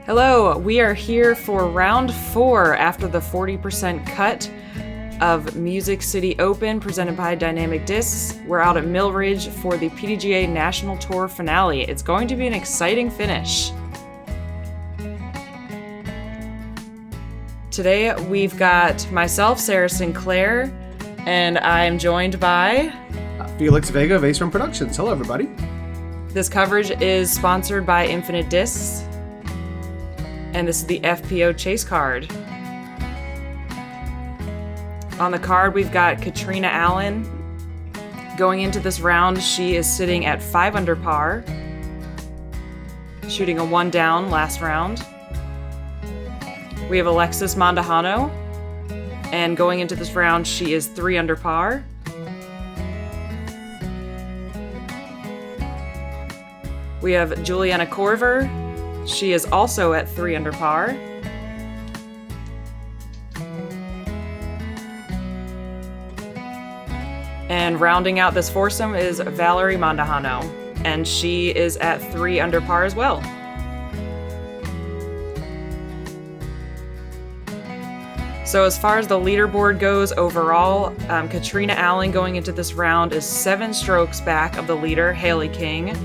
Hello, we are here for round 4 after the 40% cut of Music City Open presented by Dynamic Discs. We're out at Mill Ridge for the pdga National Tour finale. It's going to be an exciting finish. Today we've got myself, Sarah Sinclair, and I'm joined by Felix Vega of Run Productions. Hello, everybody. This coverage is sponsored by Infinite Discs, and this is the FPO chase card. On the card, we've got Catrina Allen. Going into this round, she is sitting at 5 under par, shooting a 1 down last round. We have Alexis Mandujano, and going into this round, she is 3 under par. We have Juiliana Korver. She is also at 3 under par. And rounding out this foursome is Valerie Mandujano, and she is at 3 under par as well. So as far as the leaderboard goes overall, Catrina Allen going into this round is 7 strokes back of the leader, Haley King,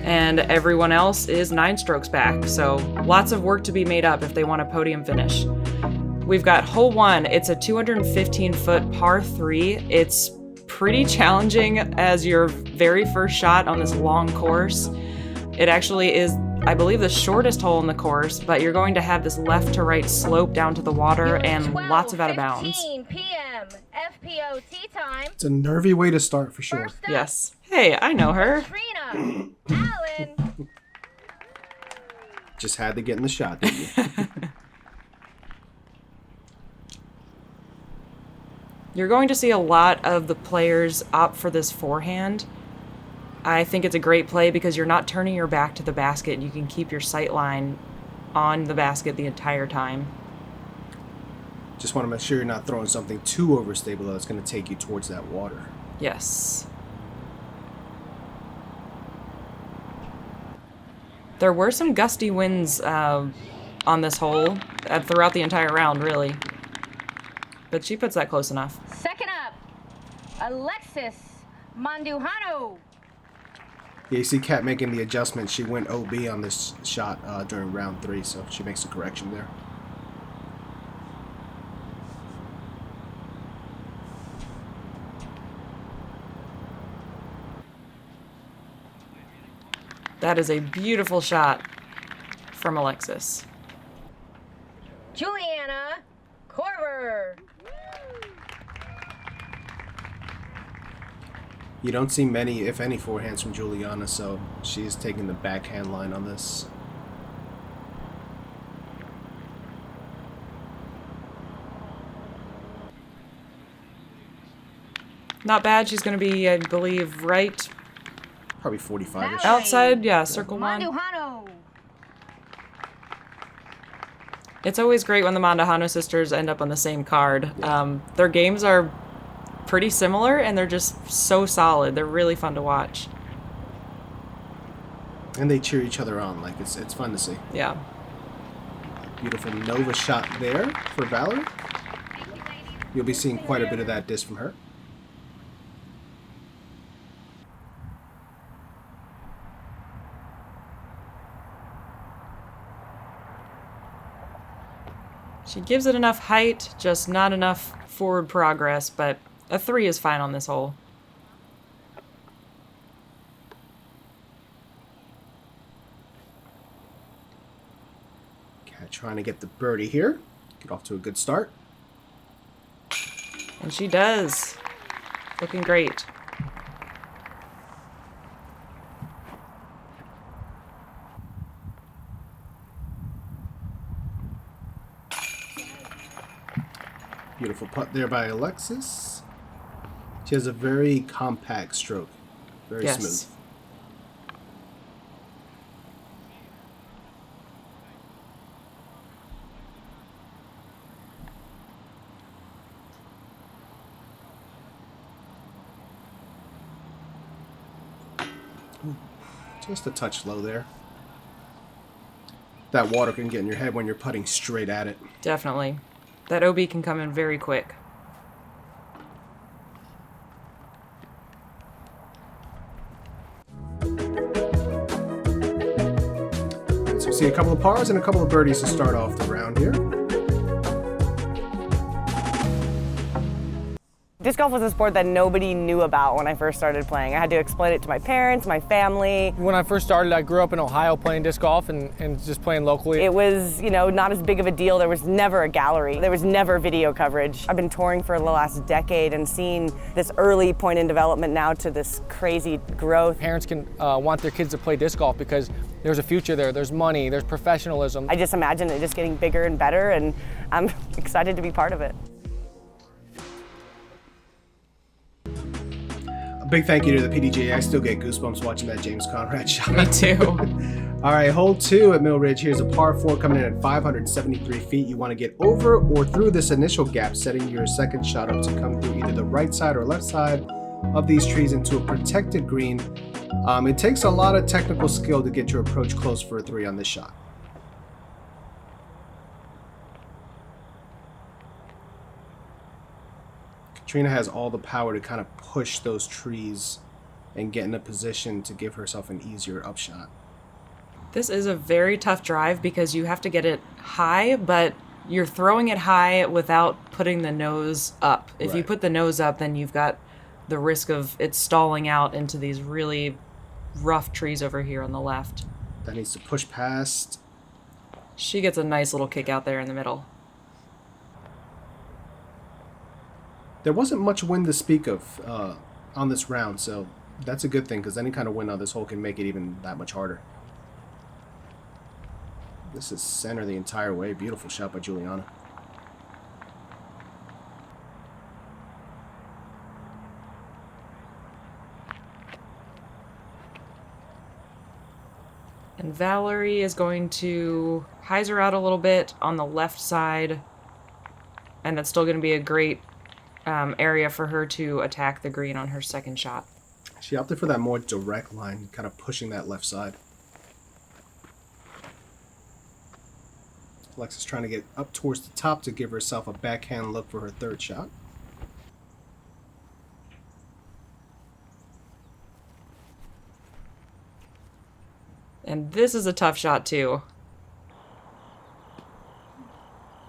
and everyone else is 9 strokes back. So lots of work to be made up if they want a podium finish. We've got hole 1. It's a 215-foot par 3. It's pretty challenging as your very first shot on this long course. It actually is, I believe, the shortest hole in the course, but you're going to have this left to right slope down to the water and lots of out of bounds. 12:15 p.m. FPO tea time. It's a nervy way to start for sure. First up, Yes. Hey, I know her. Catrina Allen. Just had to get in the shot, didn't you? You're going to see a lot of the players opt for this forehand. I think it's a great play because you're not turning your back to the basket and you can keep your sight line on the basket the entire time. Just want to make sure you're not throwing something too overstable that's going to take you towards that water. Yes. There were some gusty winds on this hole throughout the entire round, really. But she puts that close enough. Second up, Alexis Mandujano. Yeah, you see Kat making the adjustment. She went OB on this shot during round 3, so she makes a correction there. That is a beautiful shot from Alexis. Juiliana Korver. You don't see many, if any, forehands from Juiliana, so she's taking the backhand line on this. Not bad. She's going to be, I believe, right Probably 45-ish. outside. Yeah, circle 1. Mandujano. It's always great when the Mandujano sisters end up on the same card. Their games are pretty similar, and they're just so solid. They're really fun to watch. And they cheer each other on. Like, it's fun to see. Yeah. Beautiful Nova shot there for Valerie. You'll be seeing quite a bit of that disc from her. She gives it enough height, just not enough forward progress, but a 3 is fine on this hole. Kat trying to get the birdie here. Get off to a good start. And she does. Looking great. Beautiful putt there by Alexis. She has a very compact stroke. Very smooth. Just a touch low there. that water can get in your head when you're putting straight at it. Definitely. That OB can come in very quick. So we see a couple of pars and a couple of birdies to start off the round here. Disc golf was a sport that nobody knew about when I first started playing. I had to explain it to my parents, my family. When I first started, I grew up in Ohio playing disc golf and just playing locally. It was, you know, not as big of a deal. There was never a gallery. There was never video coverage. I've been touring for the last decade and seen this early point in development now to this crazy growth. Parents can want their kids to play disc golf because there's a future there, there's money, there's professionalism. I just imagine it just getting bigger and better, and I'm excited to be part of it. Big thank you to the PDGA. I still get goosebumps watching that James Conrad shot. Me too. All right, hole 2 at Mill Ridge. Here's a par 4 coming in at 573 feet. You want to get over or through this initial gap, setting your second shot up to come through either the right side or left side of these trees into a protected green. It takes a lot of technical skill to get your approach close for a 3 on this shot. Catrina has all the power to kind of push those trees and get in a position to give herself an easier upshot. This is a very tough drive because you have to get it high, but you're throwing it high without putting the nose up. If you Right. put the nose up, then you've got the risk of it stalling out into these really rough trees over here on the left. That needs to push past. She gets a nice little kick out there in the middle. There wasn't much wind to speak of on this round, so that's a good thing because any kind of wind on this hole can make it even that much harder. This is center the entire way. Beautiful shot by Juiliana. And Valerie is going to hyzer out a little bit on the left side, and that's still going to be a great area for her to attack the green on her second shot. She opted for that more direct line, kind of pushing that left side. Alexis trying to get up towards the top to give herself a backhand look for her third shot. And this is a tough shot too.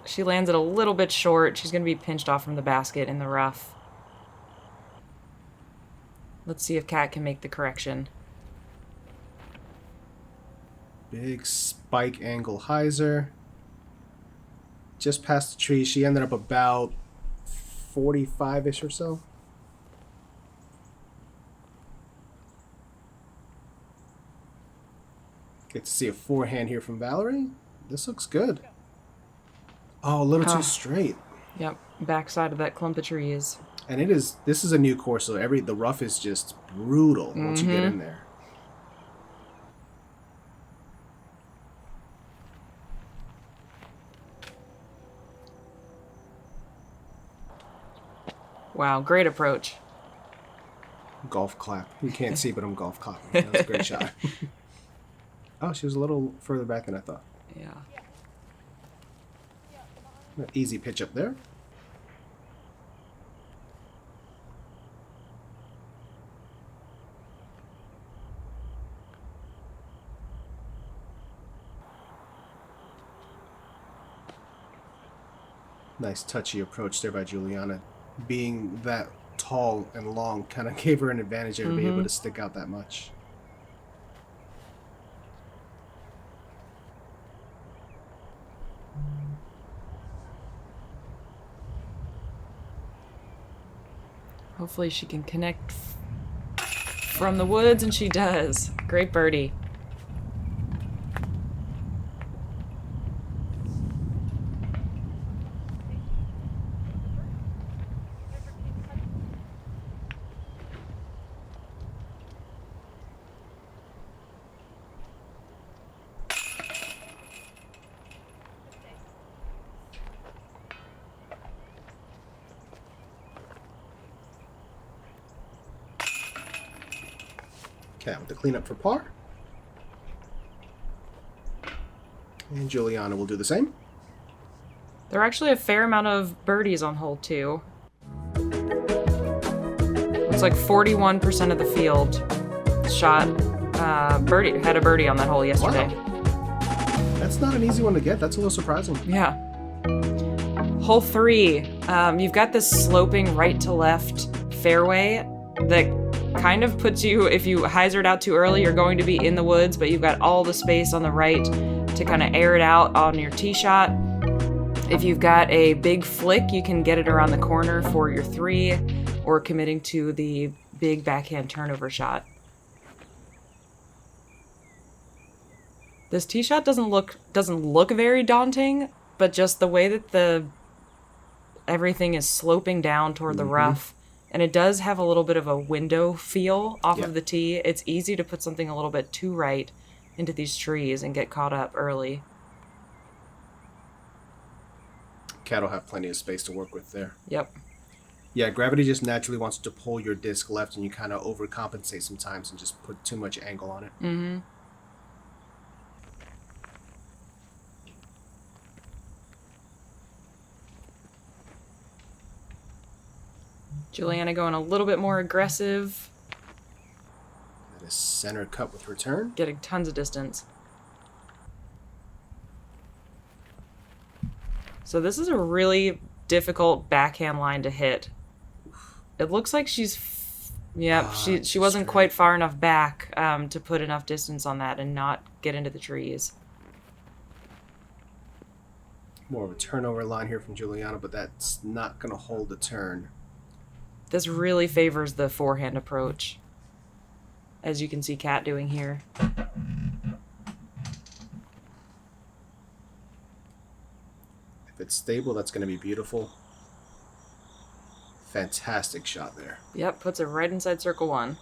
She lands it a little bit short. She's going to be pinched off from the basket in the rough. Let's see if Kat can make the correction. Big spike angle hyzer. Just past the tree. She ended up about 45-ish or so. Get to see a forehand here from Valerie. This looks good. Oh, a little too straight. Yep, backside of that clump of trees. And this is a new course, so the rough is just brutal once you get in there. Wow, great approach. Golf clap. You can't see, but I'm golf clapping. That was a great shot. Oh, she was a little further back than I thought. Yeah. Easy pitch up there. Nice touchy approach there by Juiliana. Being that tall and long kind of gave her an advantage there to be able to stick out that much. Hopefully she can connect from the woods, and she does. Great birdie. Cat with the cleanup for par. And Juiliana will do the same. There are actually a fair amount of birdies on hole 2. It's like 41% of the field shot birdie, had a birdie on that hole yesterday. Wow. That's not an easy one to get. That's a little surprising. Yeah. Hole 3, you've got this sloping right to left fairway that kind of puts you, if you hyzer it out too early, you're going to be in the woods, but you've got all the space on the right to kind of air it out on your tee shot. If you've got a big flick, you can get it around the corner for your 3, or committing to the big backhand turnover shot. This tee shot doesn't look very daunting, but just the way that everything is sloping down toward the rough, and it does have a little bit of a window feel off of the tee. It's easy to put something a little bit too right into these trees and get caught up early. Cat will have plenty of space to work with there. Yep. Yeah, gravity just naturally wants to pull your disc left, and you kind of overcompensate sometimes and just put too much angle on it. Mm-hmm. Juiliana going a little bit more aggressive. That is center cut with return. Getting tons of distance. So this is a really difficult backhand line to hit. It looks like she's... she wasn't quite far enough back to put enough distance on that and not get into the trees. More of a turnover line here from Juiliana, but that's not going to hold the turn. This really favors the forehand approach, as you can see Kat doing here. If it's stable, that's going to be beautiful. Fantastic shot there. Yep, puts it right inside circle 1.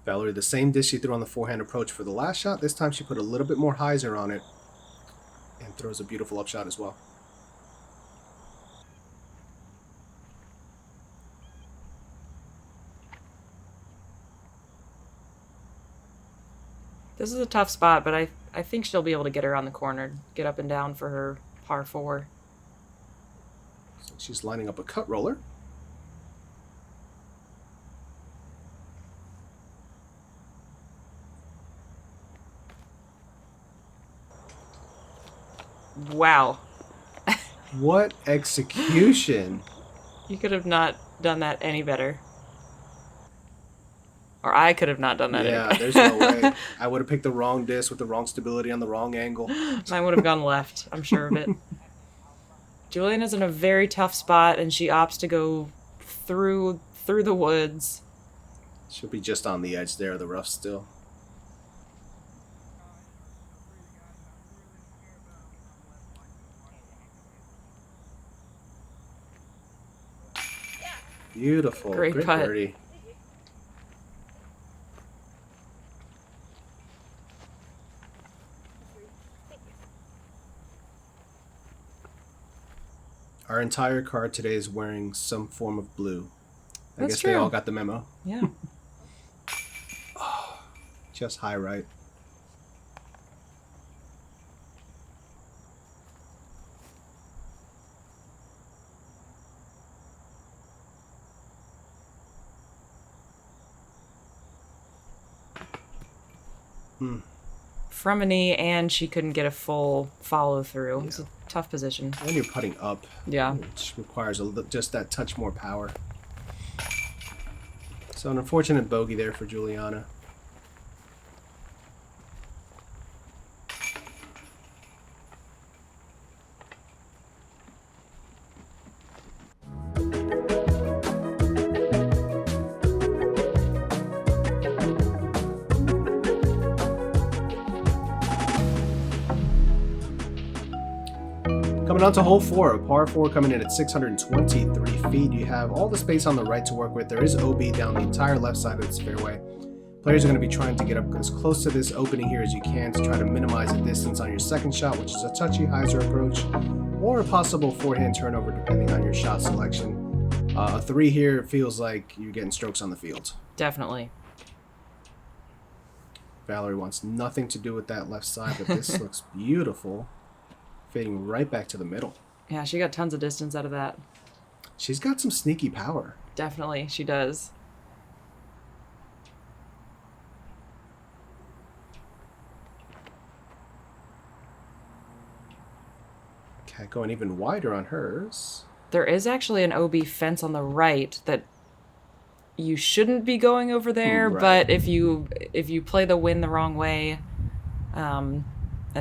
Valerie, the same disc she threw on the forehand approach for the last shot. This time she put a little bit more hyzer on it and throws a beautiful upshot as well. This is a tough spot, but I think she'll be able to get around the corner, get up and down for her par 4. So she's lining up a cut roller. Wow. What execution. You could have not done that any better. Or I could have not done that any better. There's no way. I would have picked the wrong disc with the wrong stability on the wrong angle. Mine would have gone left, I'm sure of it. Juiliana's in a very tough spot, and she opts to go through the woods. She'll be just on the edge there of the rough still. Beautiful. Great putt. birdie. Our entire card today is wearing some form of blue. I That's guess true. they all got the memo. Yeah. Just high right. From a knee, and she couldn't get a full follow through. It's a tough position. When you're putting up, Yeah. which requires just that touch more power. So an unfortunate bogey there for Juiliana. Coming on to hole 4, a par 4 coming in at 623 feet. You have all the space on the right to work with. There is OB down the entire left side of this fairway. Players are going to be trying to get up as close to this opening here as you can to try to minimize the distance on your second shot, which is a touchy hyzer approach, or a possible forehand turnover depending on your shot selection. A 3 here feels like you're getting strokes on the field. Definitely. Valerie wants nothing to do with that left side, but this looks beautiful. Fading right back to the middle. Yeah, she got tons of distance out of that. She's got some sneaky power. Definitely, she does. Cat going even wider on hers. There is actually an OB fence on the right that you shouldn't be going over there, Right. but if you play the wind the wrong way and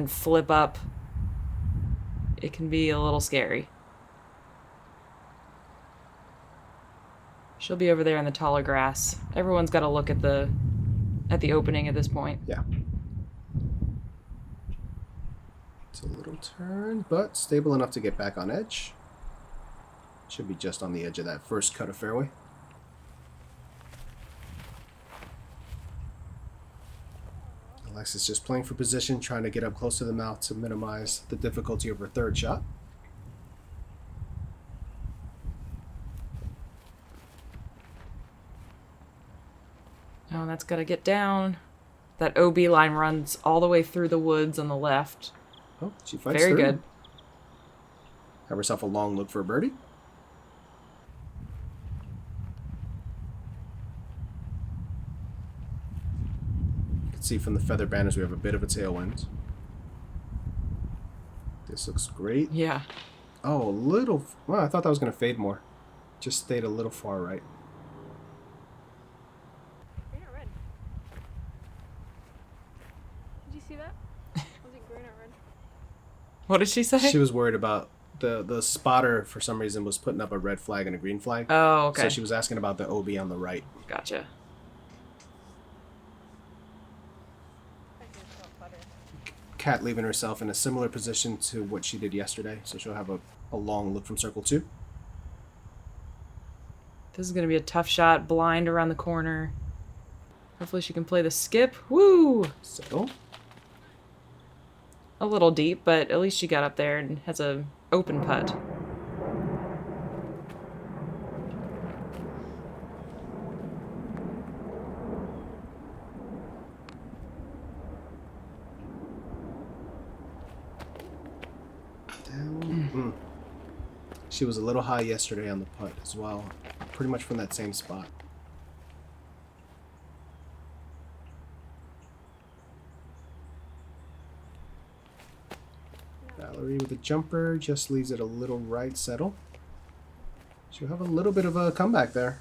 flip up, it can be a little scary. She'll be over there in the taller grass. Everyone's got to look at the opening at this point. Yeah. It's a little turn, but stable enough to get back on edge. Should be just on the edge of that first cut of fairway. Alexis just playing for position, trying to get up close to the mouth to minimize the difficulty of her third shot. Oh, that's got to get down. That OB line runs all the way through the woods on the left. Oh, she fights Very through. good. Have herself a long look for a birdie. You can see from the feather banners we have a bit of a tailwind. This looks great. Yeah. Oh, a little... Well, I thought that was going to fade more. Just stayed a little far right. Green or red? Did you see that? Was it green or red? What did she say? She was worried about... The spotter, for some reason, was putting up a red flag and a green flag. Oh, okay. So she was asking about the OB on the right. Gotcha. I think it's not butter. Kat leaving herself in a similar position to what she did yesterday. So she'll have a long look from circle 2. This is going to be a tough shot. Blind around the corner. Hopefully she can play the skip. Woo! So... A little deep, but at least she got up there and has a open putt. Down. She was a little high yesterday on the putt as well. Pretty much from that same spot. Valerie with a jumper just leaves it a little right settle. She'll have a little bit of a comeback there.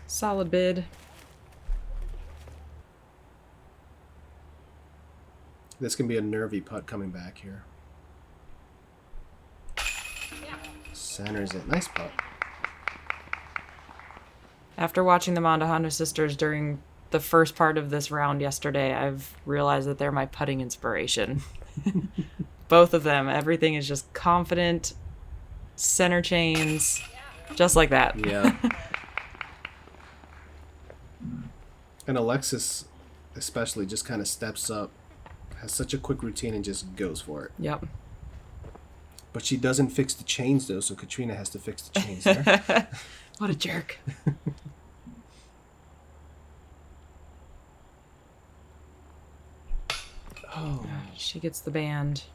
Solid bid. This can be a nervy putt coming back here. Centers it. Nice putt. After watching the Mandujano sisters during the first part of this round yesterday, I've realized that they're my putting inspiration. Both of them. Everything is just confident, center chains, just like that. Yeah. And Alexis especially just kind of steps up, has such a quick routine and just goes for it. Yep. But she doesn't fix the chains though, so Catrina has to fix the chains there. What a jerk. Oh. She gets the band.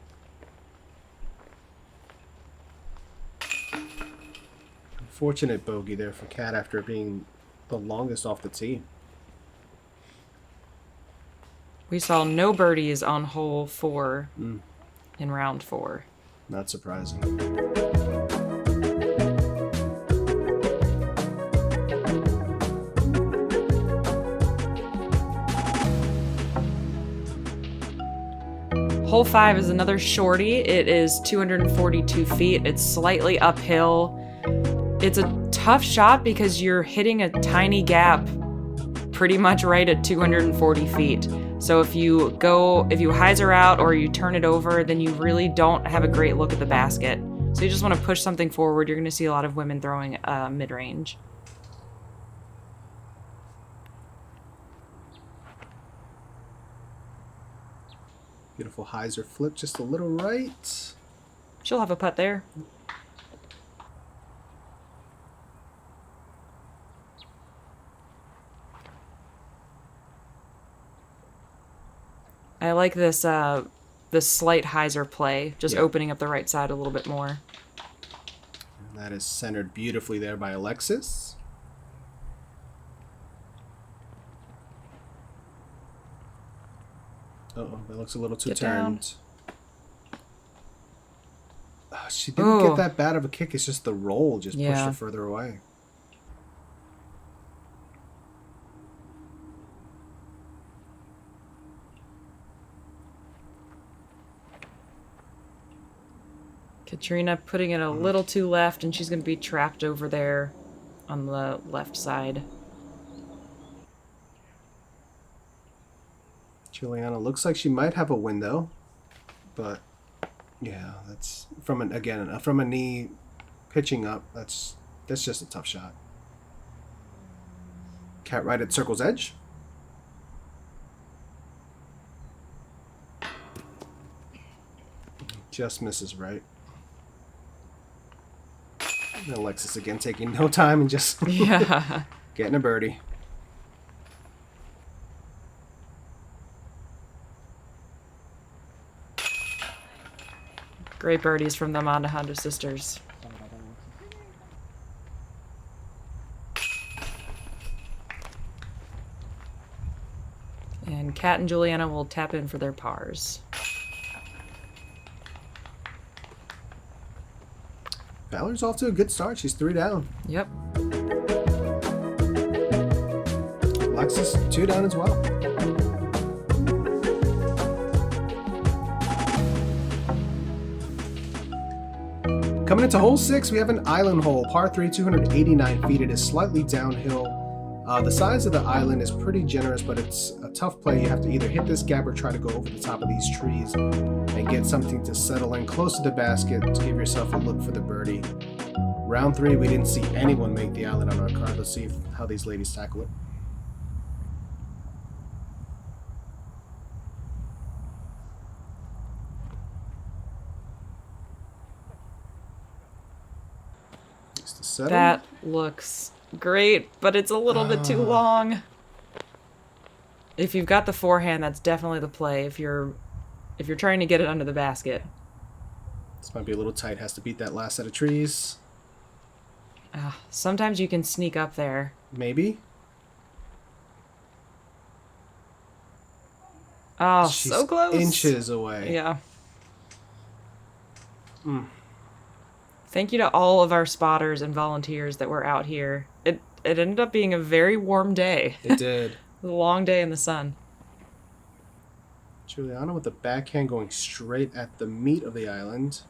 Unfortunate bogey there for Kat after being the longest off the tee. We saw no birdies on hole 4 in round 4. Not surprising. Hole 5 is another shorty. It is 242 feet. It's slightly uphill. It's a tough shot because you're hitting a tiny gap pretty much right at 240 feet. So if you hyzer out or you turn it over, then you really don't have a great look at the basket. So you just want to push something forward. You're going to see a lot of women throwing mid-range. Beautiful hyzer flip, just a little right. She'll have a putt there. I like this this slight hyzer play, just opening up the right side a little bit more. And that is centered beautifully there by Alexis. Uh-oh, that looks a little too turned. She didn't get that bad of a kick. It's just the roll just pushed her further away. Catrina putting it a little too left, and she's going to be trapped over there on the left side. Juiliana looks like she might have a window, but yeah, that's from from a knee pitching up. That's just a tough shot. Cat right at circle's edge. Just misses right. And Alexis again taking no time and just getting a birdie. Great birdies from the Mandujano sisters. And Kat and Juiliana will tap in for their pars. Valerie's off to a good start. She's 3 down. Yep. Alexis 2 down as well. Coming into hole 6, we have an island hole, par 3, 289 feet. It is slightly downhill. The size of the island is pretty generous, but it's a tough play. You have to either hit this gap or try to go over the top of these trees and get something to settle in close to the basket to give yourself a look for the birdie. Round 3, we didn't see anyone make the island on our card. Let's see how these ladies tackle it. That looks great, but it's a little bit too long. If you've got the forehand, that's definitely the play. If you're trying to get it under the basket. This might be a little tight. Has to beat that last set of trees. Sometimes you can sneak up there. Maybe. Oh, She's so close. Inches away. Yeah. Thank you to all of our spotters and volunteers that were out here. It ended up being a very warm day. It did. It was a long day in the sun. Juiliana with the backhand going straight at the meat of the island.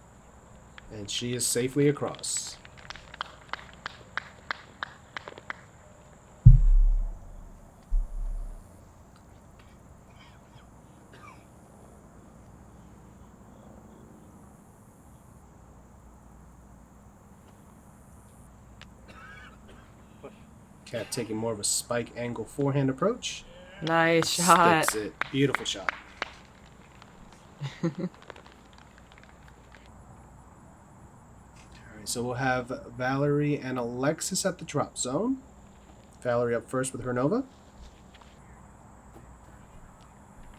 And she is safely across. Cat taking more of a spike angle forehand approach. Nice shot. Sticks it. Beautiful shot. Alright, so we'll have Valerie and Alexis at the drop zone. Valerie up first with her Nova.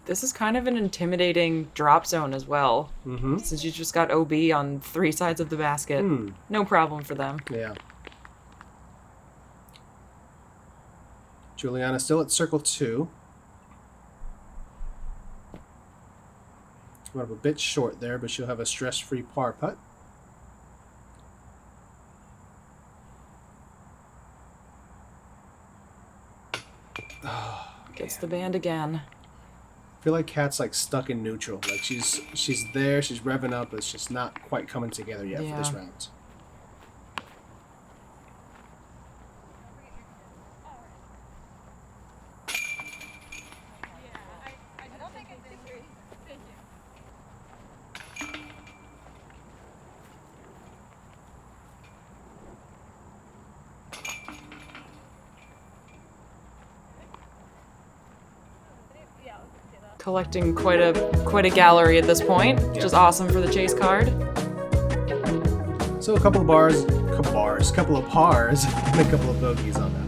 This is kind of an intimidating drop zone as well. Since you just got OB on 3 sides of the basket. No problem for them. Yeah. Juiliana still at circle 2. Went up a bit short there, but she'll have a stress-free par putt. Gets the band again. I feel like Kat's like stuck in neutral. Like she's there, she's revving up, but it's just not quite coming together yet for this round. Collecting quite a gallery at this point, which is awesome for the chase card. So a couple of pars, and a couple of bogeys on that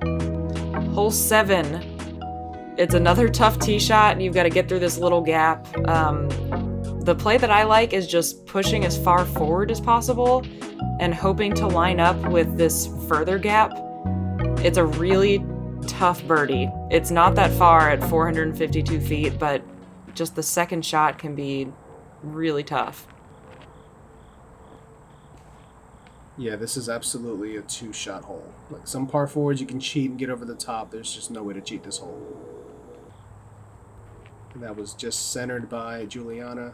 one. Hole 7. It's another tough tee shot, and you've got to get through this little gap. The play that I like is just pushing as far forward as possible and hoping to line up with this further gap. It's a really tough birdie. It's not that far at 452 feet, but just the second shot can be really tough. Yeah, this is absolutely a 2-shot hole. Like some par fours you can cheat and get over the top. There's just no way to cheat this hole. And that was just centered by Juiliana.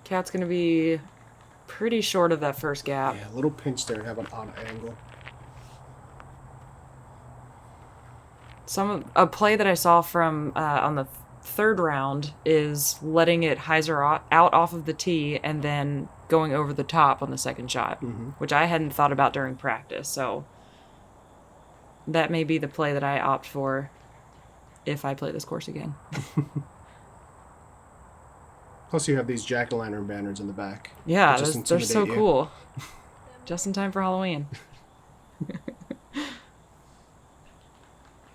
Cat's gonna be pretty short of that first gap. Yeah, a little pinch there and have an odd angle. A play that I saw from on the third round is letting it hyzer out off of the tee and then going over the top on the second shot, which I hadn't thought about during practice. So that may be the play that I opt for if I play this course again. Plus you have these jack-o'-lantern banners in the back. Yeah, that just they're so intimidate you. cool. Just in time for Halloween.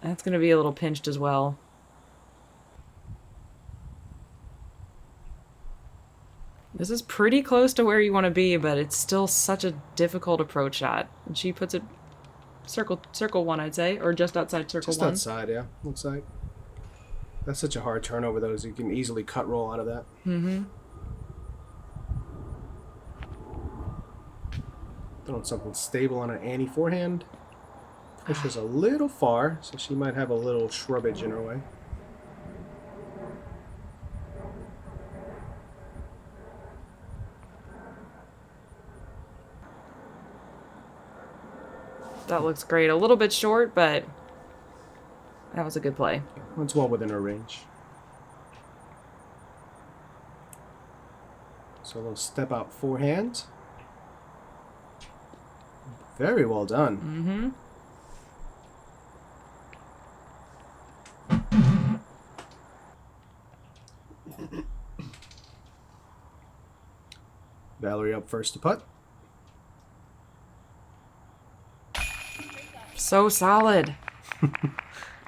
That's going to be a little pinched as well. This is pretty close to where you want to be, but it's still such a difficult approach shot. And she puts it circle 1, I'd say, or just outside circle 1. Just outside, yeah, looks like. That's such a hard turnover, though, so you can easily cut roll out of that. Throwing something stable on an Annie forehand. Pushes a little far, so she might have a little shrubbage in her way. That looks great. A little bit short, but that was a good play. It's well within her range. So a little step out forehand. Very well done. Valerie up first to putt. So solid.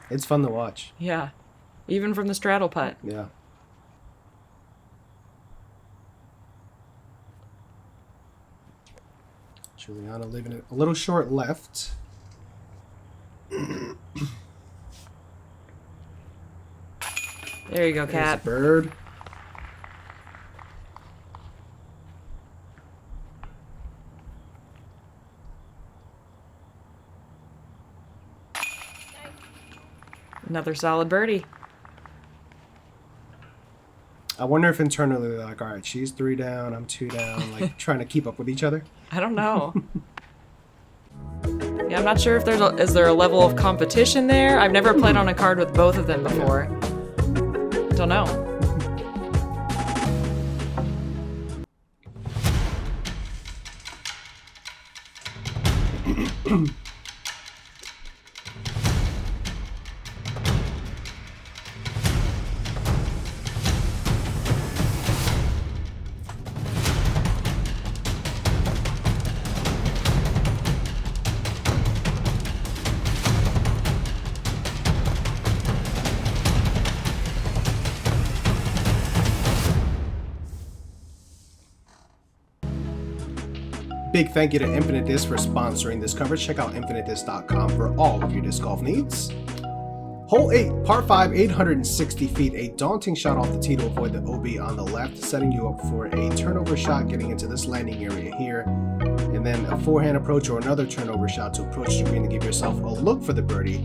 It's fun to watch. Yeah. Even from the straddle putt. Yeah. Juiliana leaving it a little short left. There you go, There's Cat. a bird. Another solid birdie. I wonder if internally they're like, all right, she's 3 down, I'm 2 down, like trying to keep up with each other. I don't know. Yeah, I'm not sure if is there a level of competition there. I've never played on a card with both of them before. Don't know. Big thank you to Infinite Disc for sponsoring this coverage. Check out infinitedisc.com for all of your disc golf needs. Hole 8, par 5, 860 feet. A daunting shot off the tee to avoid the OB on the left, setting you up for a turnover shot getting into this landing area here. And then a forehand approach or another turnover shot to approach the green to give yourself a look for the birdie.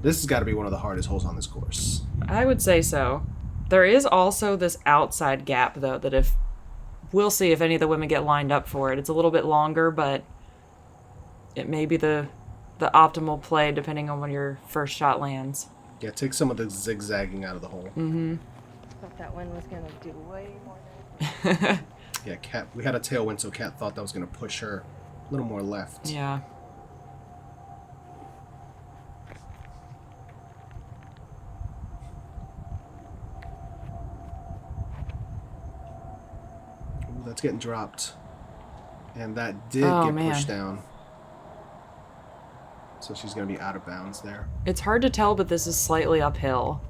This has got to be one of the hardest holes on this course. I would say so. There is also this outside gap, though, that if we'll see if any of the women get lined up for it. It's a little bit longer, but it may be the optimal play depending on when your first shot lands. Yeah, take some of the zigzagging out of the hole. Thought that one was gonna do way more damage. Yeah, Cat. We had a tailwind, so Cat thought that was going to push her a little more left. Yeah. Ooh, that's getting dropped. And that did Oh, get man. pushed down. So she's going to be out of bounds there. It's hard to tell, but this is slightly uphill.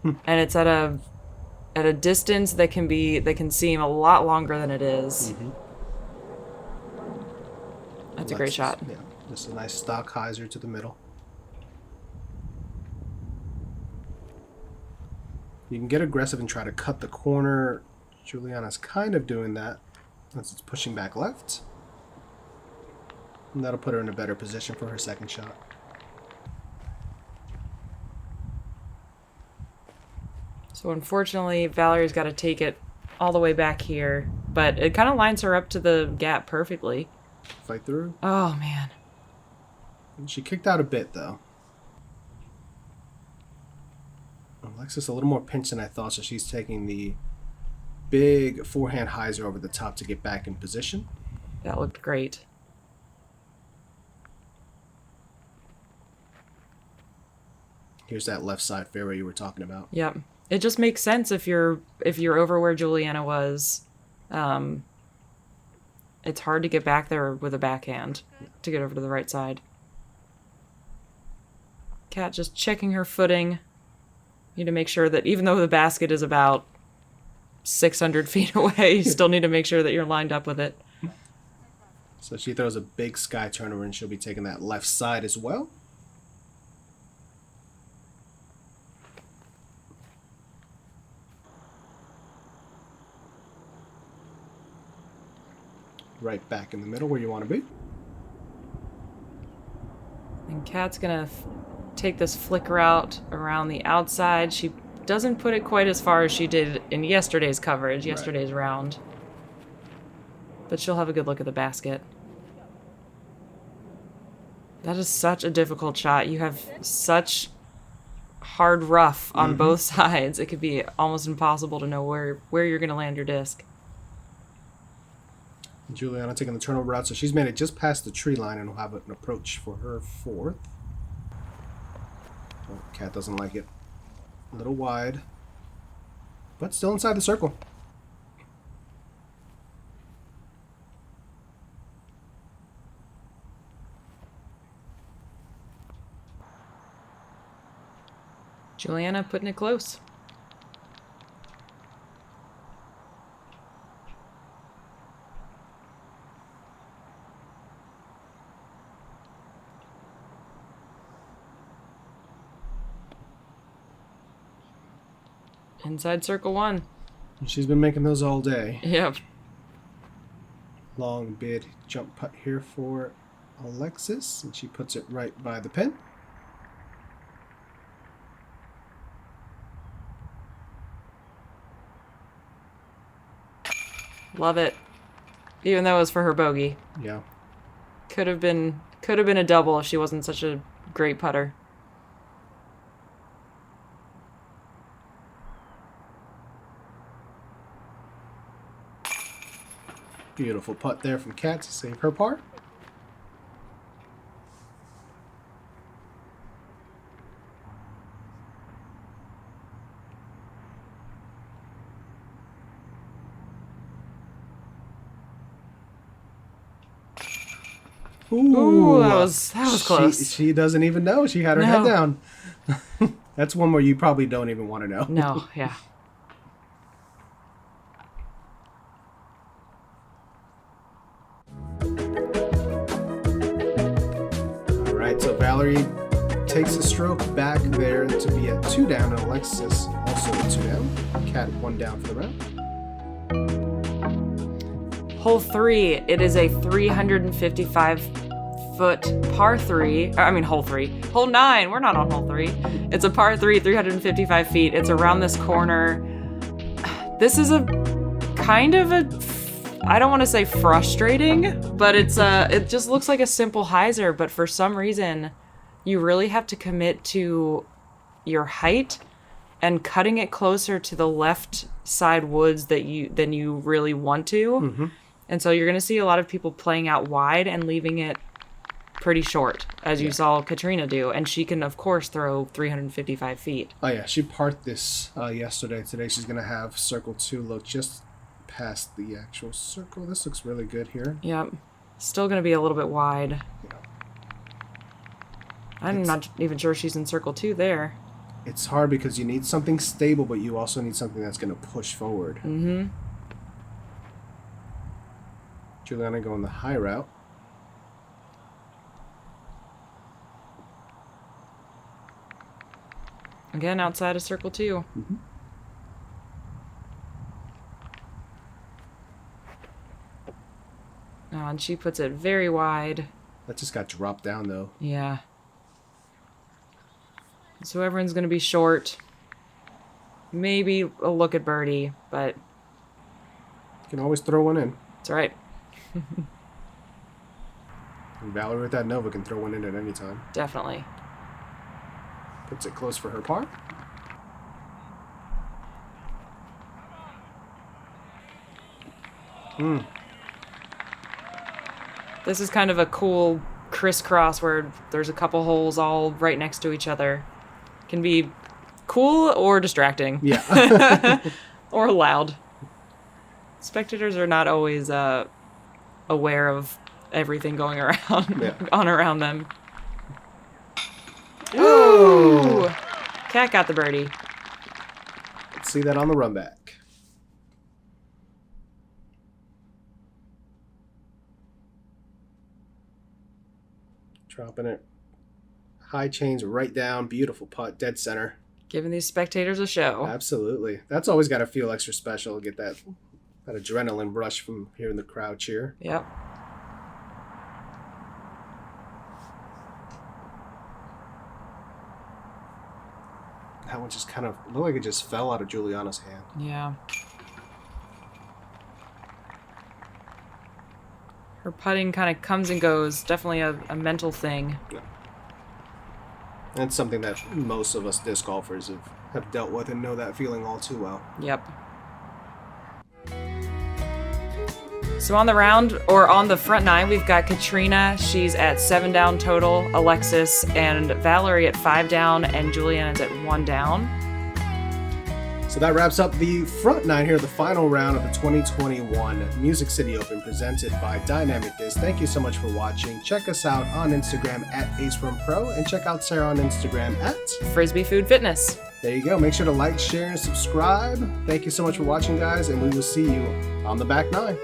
And it's at a distance that can seem a lot longer than it is. That's a great Alexis, shot. Yeah, just a nice stock hyzer to the middle. You can get aggressive and try to cut the corner. Juiliana's kind of doing that as it's pushing back left. And that'll put her in a better position for her second shot. So unfortunately, Valerie's got to take it all the way back here, but it kind of lines her up to the gap perfectly. Fight through. Oh, man. And she kicked out a bit, though. Alexis a little more pinched than I thought, so she's taking the big forehand hyzer over the top to get back in position. That looked great. Here's that left side fairway you were talking about. Yep. It just makes sense if you're over where Juiliana was. It's hard to get back there with a backhand to get over to the right side. Cat just checking her footing. You need to make sure that even though the basket is about 600 feet away, you still need to make sure that you're lined up with it. So she throws a big sky turnover, and she'll be taking that left side as well. Right back in the middle where you want to be. And Kat's gonna take this flicker out around the outside. She doesn't put it quite as far as she did in yesterday's coverage, yesterday's round. But she'll have a good look at the basket. That is such a difficult shot. You have such hard rough on both sides. It could be almost impossible to know where you're gonna land your disc. Juiliana taking the turnover route, so she's made it just past the tree line and will have an approach for her fourth. Oh, Cat doesn't like it. A little wide, but still inside the circle. Juiliana putting it close. Inside circle one. She's been making those all day. Yep. Long bid jump putt here for Alexis, and she puts it right by the pin. Love it. Even though it was for her bogey. Yeah. Could have been a double if she wasn't such a great putter. Beautiful putt there from Cat to save her par. Ooh, that was close. She doesn't even know. She had her head down. That's one where you probably don't even want to know. No, yeah. All right, so Valerie takes a stroke back there to be at 2 down, and Alexis also at 2 down. Cat 1 down for the round. Hole 3, it is a 355-foot par 3. I mean, hole 3. Hole 9, we're not on hole 3. It's a par 3, 355 feet. It's around this corner. This is a kind of a, I don't want to say frustrating, but it just looks like a simple hyzer, but for some reason, you really have to commit to your height and cutting it closer to the left side woods than you really want to. Mm-hmm. And so you're going to see a lot of people playing out wide and leaving it pretty short, as you saw Catrina do. And she can, of course, throw 355 feet. Oh, yeah. She parked this yesterday. Today she's going to have circle 2 look just past the actual circle. This looks really good here. Yep. Still going to be a little bit wide. Yeah. I'm not even sure she's in circle 2 there. It's hard because you need something stable, but you also need something that's going to push forward. Mm-hmm. Juiliana going the high route. Again, outside of circle 2. Mm-hmm. Oh, and she puts it very wide. That just got dropped down, though. Yeah. So everyone's going to be short. Maybe a look at birdie, but You can always throw one in. it's all right. And Valerie with that Nova can throw one in at any time. Definitely. Puts it close for her par. This is kind of a cool crisscross where there's a couple holes all right next to each other. Can be cool or distracting. Yeah. Or loud. Spectators are not always aware of everything going around on around them. Ooh! Cat got the birdie. Let's see that on the run back. Dropping it. High chains right down. Beautiful putt. Dead center. Giving these spectators a show. Absolutely. That's always got to feel extra special. Get that adrenaline rush from hearing the crowd cheer. Yep. That one just kind of looked like it just fell out of Juiliana's hand. Yeah. Her putting kind of comes and goes. Definitely a mental thing. And it's something that most of us disc golfers have dealt with and know that feeling all too well. Yep. So on the round, or on the front nine, we've got Catrina. She's at 7 down total. Alexis and Valerie at 5 down, and Juiliana's at 1 down. So that wraps up the front nine here, the final round of the 2021 Music City Open presented by Dynamic Disc. Thank you so much for watching. Check us out on Instagram at AceRunPro, and check out Sarah on Instagram at Frisbee Food Fitness. There you go. Make sure to like, share, and subscribe. Thank you so much for watching, guys, and we will see you on the back nine.